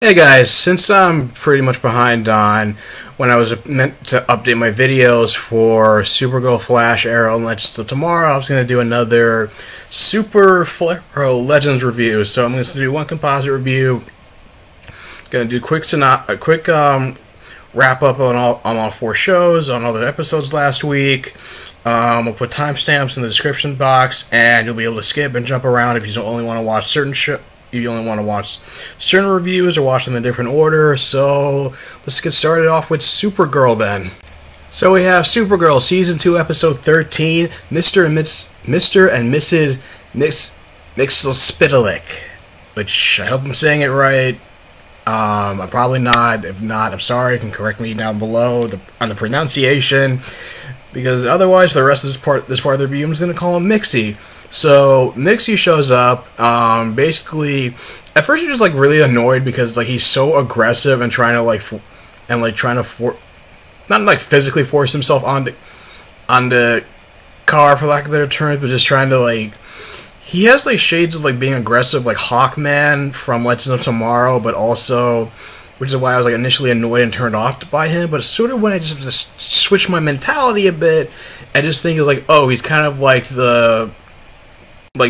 Hey guys, since I'm pretty much behind on when I was meant to update my videos for Supergirl, Flash, Arrow, and Legends of Tomorrow, I was going to do another Super Flarrow Legends review. So I'm going to do one composite review. Going to do a quick wrap up on all four shows, on all the episodes last week. I'll put timestamps in the description box, and you'll be able to skip and jump around if you don't only want to watch certain shows. You only want to watch certain reviews or watch them in different order. So let's get started off with Supergirl then. So we have Supergirl Season 2 Episode 13, Mr. and Mrs. Mixelspitalik, which I hope I'm saying it right. I'm probably not. If not, I'm sorry. You can correct me down below on the pronunciation, because otherwise the rest of this part of the review I'm just going to call him Mixie. So Mixie shows up. Basically, at first you're just like really annoyed because like he's so aggressive and trying to not like physically force himself on the car, for lack of better terms, but just trying to like, he has like shades of like being aggressive, like Hawkman from Legends of Tomorrow, but also, which is why I was like initially annoyed and turned off by him. But sort of when I just switch my mentality a bit, I just think of like, oh, he's kind of like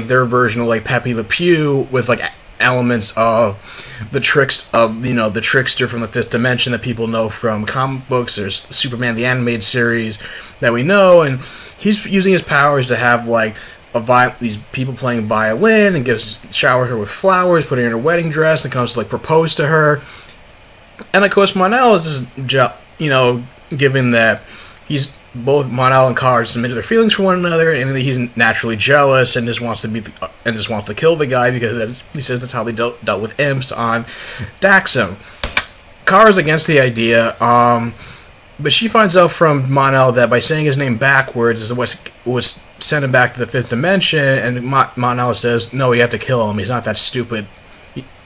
their version of like Pepe Le Pew, with like elements of the trickster from the fifth dimension that people know from comic books. There's Superman the animated series that we know, and he's using his powers to have like these people playing violin, and shower her with flowers, putting her in her wedding dress, and comes to like propose to her. And of course Mon-El is just, given that both Mon-El and Kara submitted their feelings for one another, and he's naturally jealous and just wants to kill the guy, because he says that's how they dealt with imps on Daxam. Kara's against the idea, but she finds out from Mon-El that by saying his name backwards is what sent him back to the fifth dimension, and Mon-El says, no, you have to kill him. He's not that stupid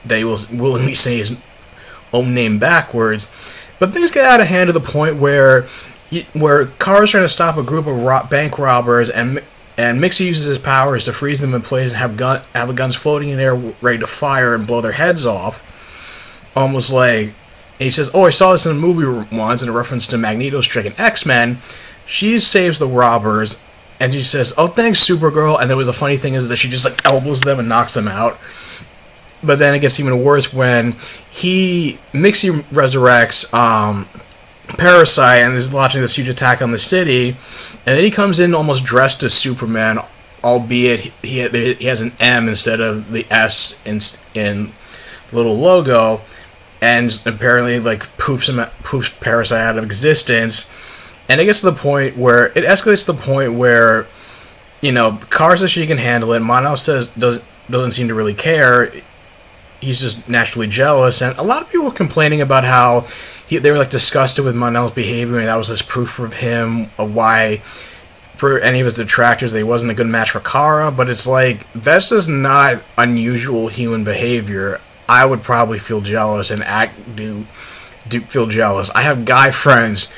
that he will willingly say his own name backwards. But things get out of hand to the point where Kara's trying to stop a group of bank robbers, and Mixie uses his powers to freeze them in place and have the guns floating in the air ready to fire and blow their heads off. Almost like, and he says, oh, I saw this in a movie once, in a reference to Magneto's trick in X-Men. She saves the robbers, and she says, oh, thanks, Supergirl. And the funny thing is that she just like elbows them and knocks them out. But then it gets even worse when Mixie resurrects Parasite and is launching this huge attack on the city, and then he comes in almost dressed as Superman, albeit he has an M instead of the S in the little logo, and apparently like poops Parasite out of existence. And it gets to the point where it escalates to the point where Kara says she can handle it. Mon-El says doesn't seem to really care. He's just naturally jealous, and a lot of people were complaining about how they were like disgusted with Mon-El's behavior, and that was just proof of him of why, for any of his detractors, they wasn't a good match for Kara. But it's like, that's just not unusual human behavior. I would probably feel jealous and do feel jealous. I have guy friends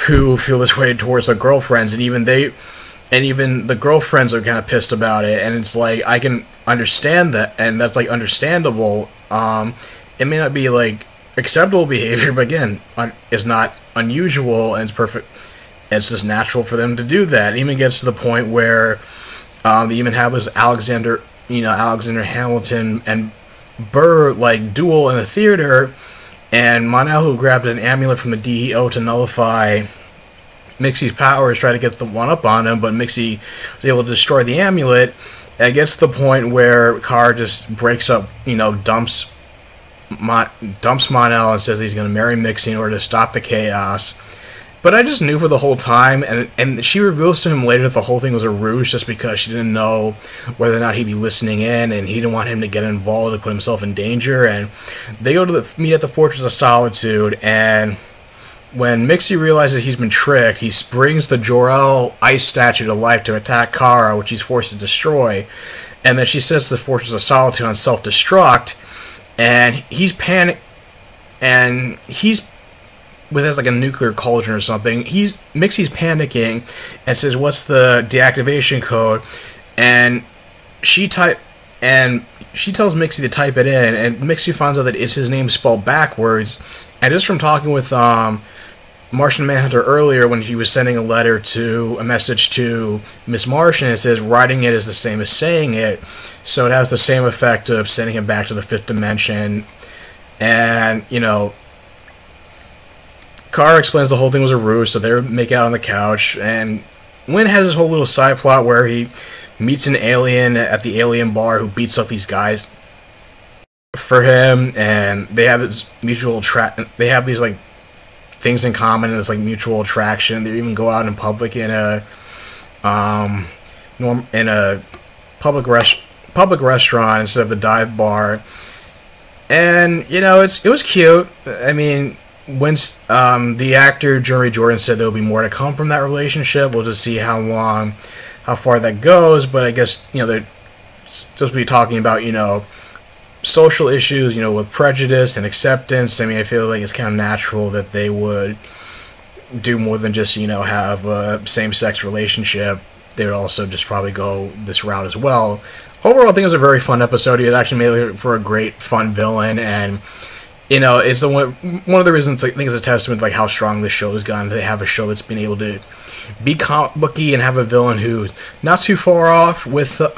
who feel this way towards their girlfriends, and even the girlfriends are kind of pissed about it. And it's like, I can understand that, and that's like understandable. It may not be like acceptable behavior, but again, it's not unusual, and it's perfect. It's just natural for them to do that. It even gets to the point where they even have this Alexander Hamilton and Burr like duel in a theater, and Mon-El, who grabbed an amulet from the DEO to nullify Mixie's powers, tried to get the one up on him, but Mixie was able to destroy the amulet. And it gets to the point where Kara just breaks up, dumps Mon-El and says he's going to marry Mixie in order to stop the chaos. But I just knew for the whole time, and she reveals to him later that the whole thing was a ruse, just because she didn't know whether or not he'd be listening in, and he didn't want him to get involved and put himself in danger. And they go to meet at the Fortress of Solitude, and when Mixie realizes he's been tricked, he brings the Jor-El ice statue to life to attack Kara, which he's forced to destroy. And then she sets the Fortress of Solitude on self-destruct, and he's panicked, and there's like a nuclear cauldron or something. Mixie's panicking and says, what's the deactivation code? And and she tells Mixie to type it in, and Mixie finds out that it's his name spelled backwards. And just from talking with Martian Manhunter earlier, when he was sending a message to Miss Martian, it says writing it is the same as saying it, so it has the same effect of sending him back to the fifth dimension. And Kara explains the whole thing was a ruse, so they make out on the couch, and Wynn has this whole little side plot where he meets an alien at the alien bar who beats up these guys for him, and they have this they have these like things in common, and it's like mutual attraction. They even go out in public in a public restaurant instead of the dive bar. And it was cute. I mean, when the actor Jeremy Jordan said there will be more to come from that relationship, we'll just see how far that goes. But I guess they're supposed to be talking about social issues, with prejudice and acceptance. I mean, I feel like it's kind of natural that they would do more than just have a same-sex relationship. They would also just probably go this route as well. Overall, I think it was a very fun episode. It actually made it for a great, fun villain, and it's one of the reasons I think it's a testament to how strong this show has gone. They have a show that's been able to be comic booky and have a villain who's not too far off with the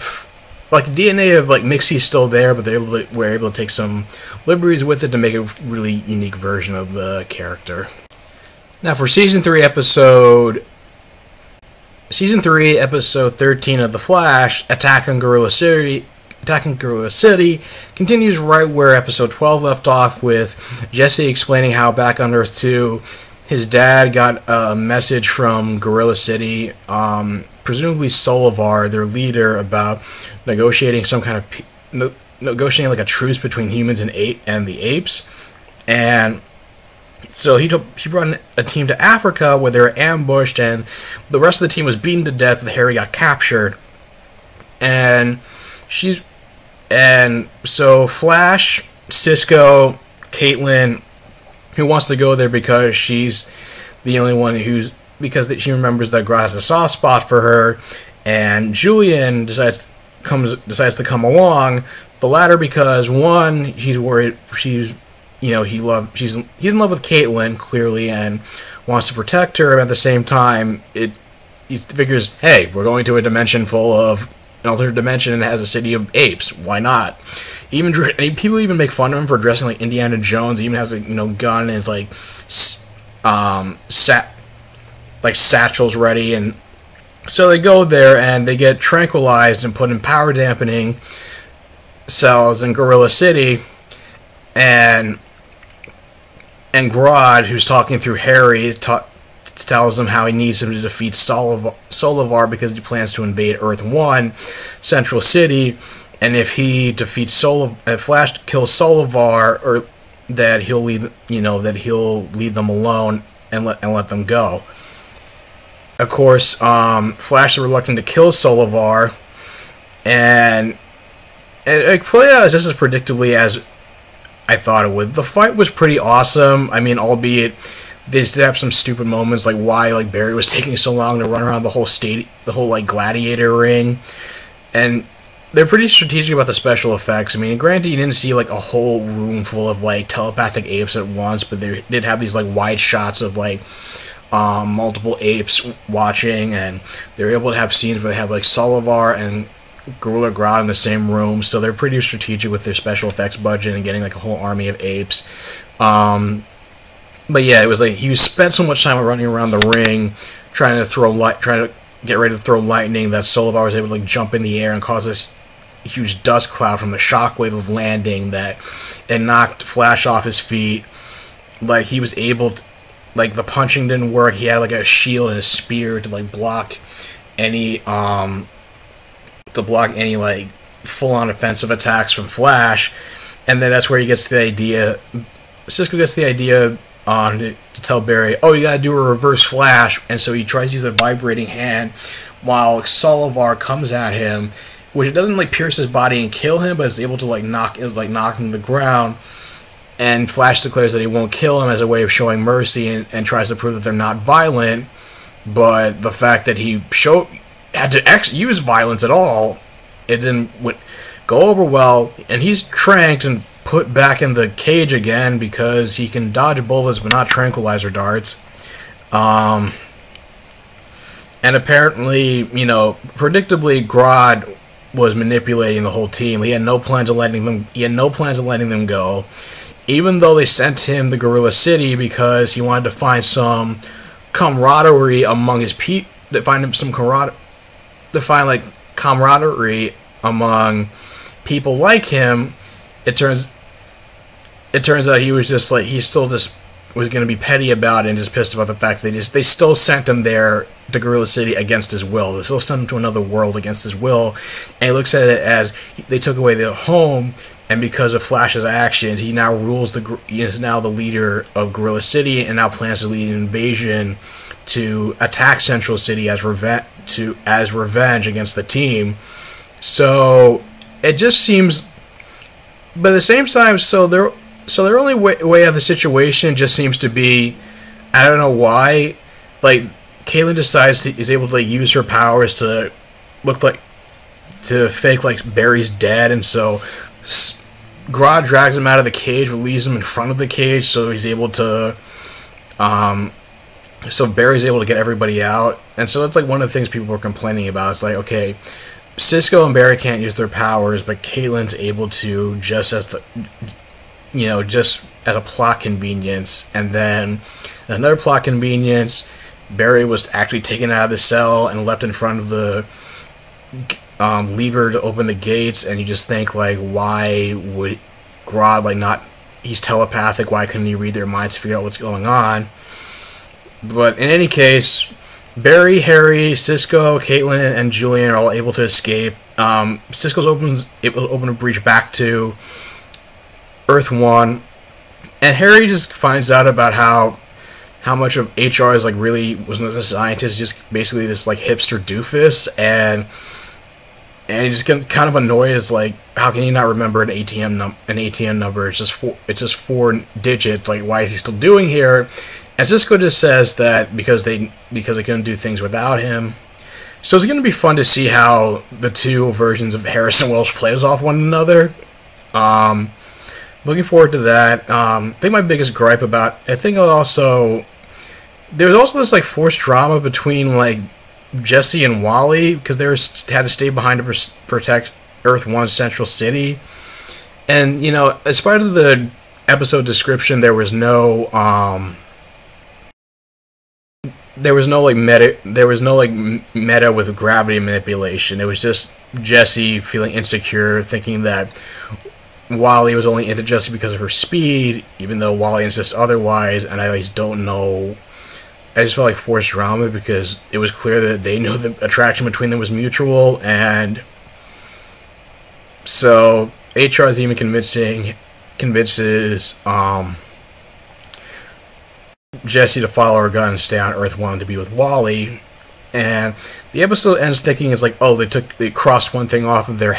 DNA of Mixie's still there, but were able to take some liberties with it to make a really unique version of the character. Now for season 3, episode 13 of The Flash, Attacking Gorilla City, continues right where episode 12 left off, with Jesse explaining how back on Earth 2, his dad got a message from Gorilla City, presumably Solivar, their leader, about negotiating negotiating a truce between humans and the apes. And so he brought a team to Africa where they were ambushed, and the rest of the team was beaten to death, but Harry got captured. And so Flash, Cisco, Caitlin, who wants to go there because she's the only one because she remembers that Grodd has a soft spot for her, and Julian decides to come along. The latter because one, he's worried he's in love with Caitlin clearly and wants to protect her. At the same time, he figures, hey, we're going to a dimension full of an alternate dimension and it has a city of apes. Why not? People even make fun of him for dressing like Indiana Jones. He even has a gun and is satchels ready, and so they go there and they get tranquilized and put in power dampening cells in Gorilla City, and Grodd, who's talking through Harry, tells him how he needs him to defeat Solivar because he plans to invade Earth 1, Central City, and if he defeats if Flash kills Solivar, or that he'll leave them alone and let them go. Of course, Flash is reluctant to kill Solivar, and it played out just as predictably as I thought it would. The fight was pretty awesome. I mean, albeit they did have some stupid moments, like why Barry was taking so long to run around the whole gladiator ring, and they're pretty strategic about the special effects. I mean, granted, you didn't see a whole room full of telepathic apes at once, but they did have these wide shots of multiple apes watching, and they were able to have scenes where they have Solivar and Gorilla Grodd in the same room, so they're pretty strategic with their special effects budget and getting a whole army of apes. But yeah, it was he spent so much time running around the ring trying to get ready to throw lightning that Solivar was able to jump in the air and cause this huge dust cloud from the shockwave of landing that it knocked Flash off his feet. He was able to, the punching didn't work. He had a shield and a spear to block any full-on offensive attacks from Flash. And then that's where he gets the idea. Cisco gets the idea to tell Barry, oh, you gotta do a reverse Flash, and so he tries to use a vibrating hand while Solivar comes at him, which it doesn't pierce his body and kill him, but it's able to knock him to the ground. And Flash declares that he won't kill him as a way of showing mercy, and tries to prove that they're not violent. But the fact that he had to use violence at all, it didn't go over well, and he's tranked and put back in the cage again because he can dodge bullets but not tranquilizer darts. And apparently, predictably, Grodd was manipulating the whole team. He had no plans of letting them go, even though they sent him to Gorilla City because he wanted to find some camaraderie among his people. To find camaraderie among people like him. It turns out he was just like, he still just was going to be petty about it and just pissed about the fact that they still sent him there to Gorilla City against his will. They still sent him to another world against his will, and he looks at it as they took away their home, and because of Flash's actions, he now he is now the leader of Gorilla City, and now plans to lead an invasion to attack Central City as revenge against the team. So it just seems, but at the same time, so their only way of the situation just seems to be, I don't know why, like Caitlin decides is able to use her powers to fake like Barry's dead, and so Grodd drags him out of the cage but leaves him in front of the cage, so he's able to so Barry's able to get everybody out. And so that's like one of the things people were complaining about. It's like, okay, Cisco and Barry can't use their powers, but Caitlin's able to just as a plot convenience. And then another plot convenience, Barry was actually taken out of the cell and left in front of the lever to open the gates, and you just think, like, why would Grodd, like, not, he's telepathic, why couldn't he read their minds to figure out what's going on? But in any case, Barry, Harry, Cisco, Caitlin, and Julian are all able to escape. Cisco's able to open a breach back to Earth-1, and Harry just finds out about how much of HR is like really wasn't a scientist, just basically this like hipster doofus, and he just get kind of annoyed. It's like, how can you not remember an ATM number? It's just 4 digits. Like, why is he still doing here? And Cisco just says that because they couldn't do things without him. So it's going to be fun to see how the two versions of Harrison Wells plays off one another. Looking forward to that. I think my biggest gripe about, I think also, there's also this like forced drama between like Jesse and Wally, because they had to stay behind to protect Earth-1 Central City. And, as part of the episode description, there was no meta with gravity manipulation. It was just Jesse feeling insecure, thinking that Wally was only into Jesse because of her speed, even though Wally insists otherwise, and I just don't know. I just felt like forced drama because it was clear that they knew the attraction between them was mutual, and so HR is even convinces Jesse to follow her gun and stay on Earth-1 to be with Wally. And the episode ends thinking it's like, oh, they crossed one thing off of their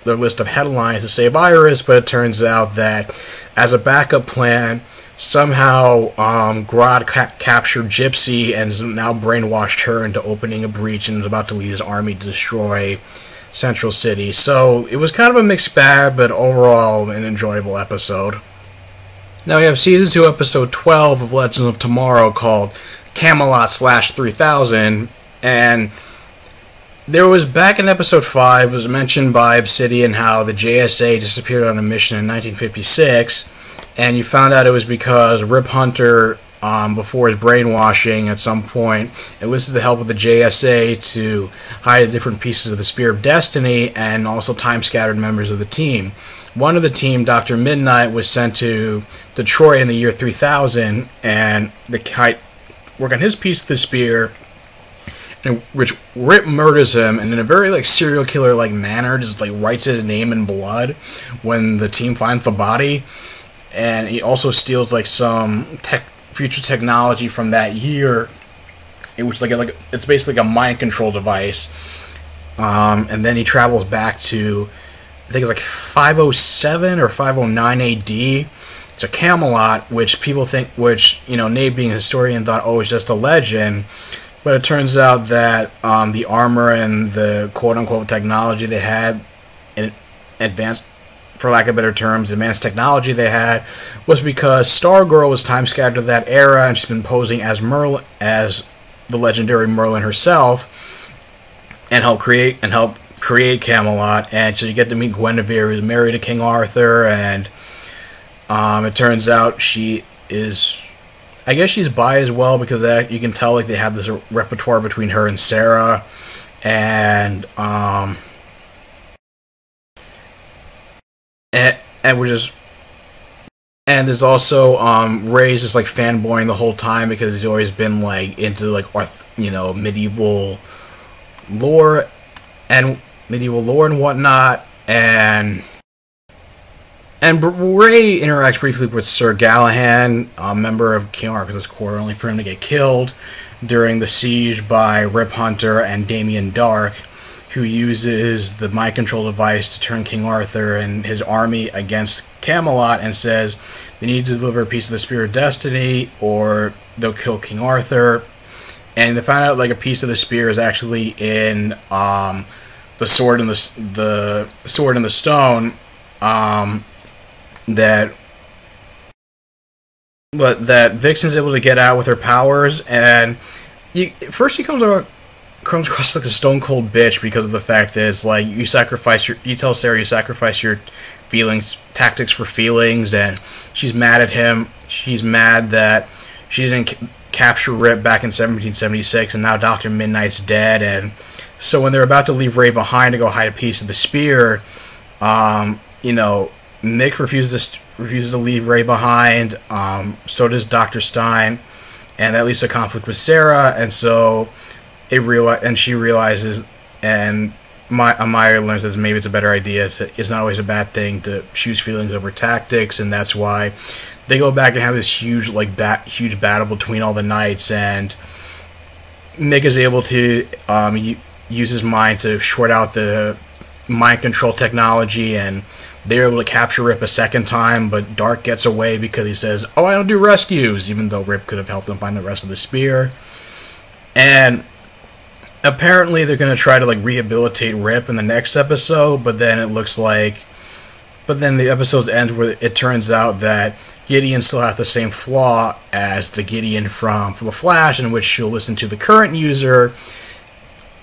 list of headlines to save Iris, but it turns out that as a backup plan, somehow Grodd captured Gypsy and has now brainwashed her into opening a breach and is about to lead his army to destroy Central City. So it was kind of a mixed bag, but overall an enjoyable episode. Now we have Season 2, Episode 12 of Legends of Tomorrow called Camelot/3000, and there was, back in Episode 5, was mentioned by Obsidian how the JSA disappeared on a mission in 1956, and you found out it was because Rip Hunter, before his brainwashing at some point, enlisted the help of the JSA to hide different pieces of the Spear of Destiny and also time-scattered members of the team. One of the team, Dr. Midnight, was sent to Detroit in the year 3000, and work on his piece of the Spear, and which Rip murders him, and in a very like serial killer like manner, just like writes his name in blood when the team finds the body, and he also steals like some future technology from that year. It was it's basically like a mind control device, and then he travels back to, I think it's like 507 or 509 AD. It's a Camelot, which people think, Nate being a historian thought, oh, it's just a legend. But it turns out that the armor and the quote-unquote technology they had advanced, for lack of better terms, advanced technology they had, was because Stargirl was time scattered to that era, and she's been posing as Merlin, as the legendary Merlin herself, and help create Camelot. And so you get to meet Guinevere, who's married to King Arthur, and it turns out she is, I guess she's bi as well, because you can tell like they have this repertoire between her and Sarah, and we're just, and there's also Ray's just like fanboying the whole time because he's always been like into like medieval lore and whatnot, and Ray interacts briefly with Sir Galahad, a member of King Arthur's court, only for him to get killed during the siege by Rip Hunter and Damien Dark, who uses the mind control device to turn King Arthur and his army against Camelot, and says they need to deliver a piece of the Spear of Destiny or they'll kill King Arthur. And they found out like a piece of the spear is actually in the sword and the sword and the stone, that Vixen's able to get out with her powers, and first she comes across like a stone cold bitch because of the fact that it's like you tell Sarah you sacrifice your tactics for feelings, and she's mad at him. She's mad that she didn't capture Rip back in 1776, and now Dr. Midnight's dead. And so when they're about to leave Ray behind to go hide a piece of the spear, Nick refuses to leave Ray behind. So does Dr. Stein, and that leads to a conflict with Sarah. And so she realizes, and Amaya learns that maybe it's a better idea. It's not always a bad thing to choose feelings over tactics, and that's why they go back and have this huge battle between all the knights, and Nick is able to use his mind to short out the mind control technology, and they're able to capture Rip a second time, but Dark gets away because he says, "Oh, I don't do rescues," even though Rip could have helped them find the rest of the spear. And apparently they're going to try to like rehabilitate Rip in the next episode, but then the episode ends where it turns out that Gideon still has the same flaw as the Gideon from The Flash, in which she'll listen to the current user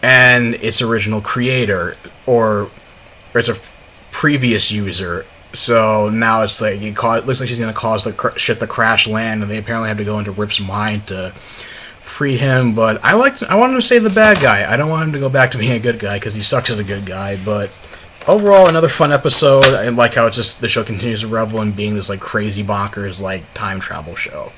and its original creator, or it's a previous user. So now it's like it looks like she's going to cause the shit to crash land, and they apparently have to go into Rip's mind to free him. But I want him to save the bad guy. I don't want him to go back to being a good guy because he sucks as a good guy. But overall, another fun episode. I like how it's just the show continues to revel in being this like crazy bonkers like time travel show.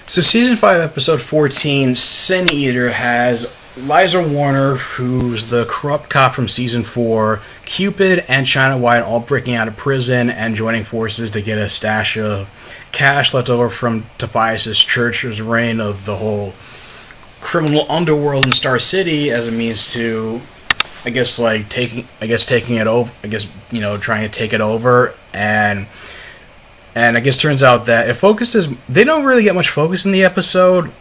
So season 5 episode 14, Sin Eater, has Liza Warner, who's the corrupt cop from season 4, Cupid, and China White all breaking out of prison and joining forces to get a stash of cash left over from Tobias's Church's reign of the whole criminal underworld in Star City as a means to, taking it over. Trying to take it over, and I guess turns out that they don't really get much focus in the episode,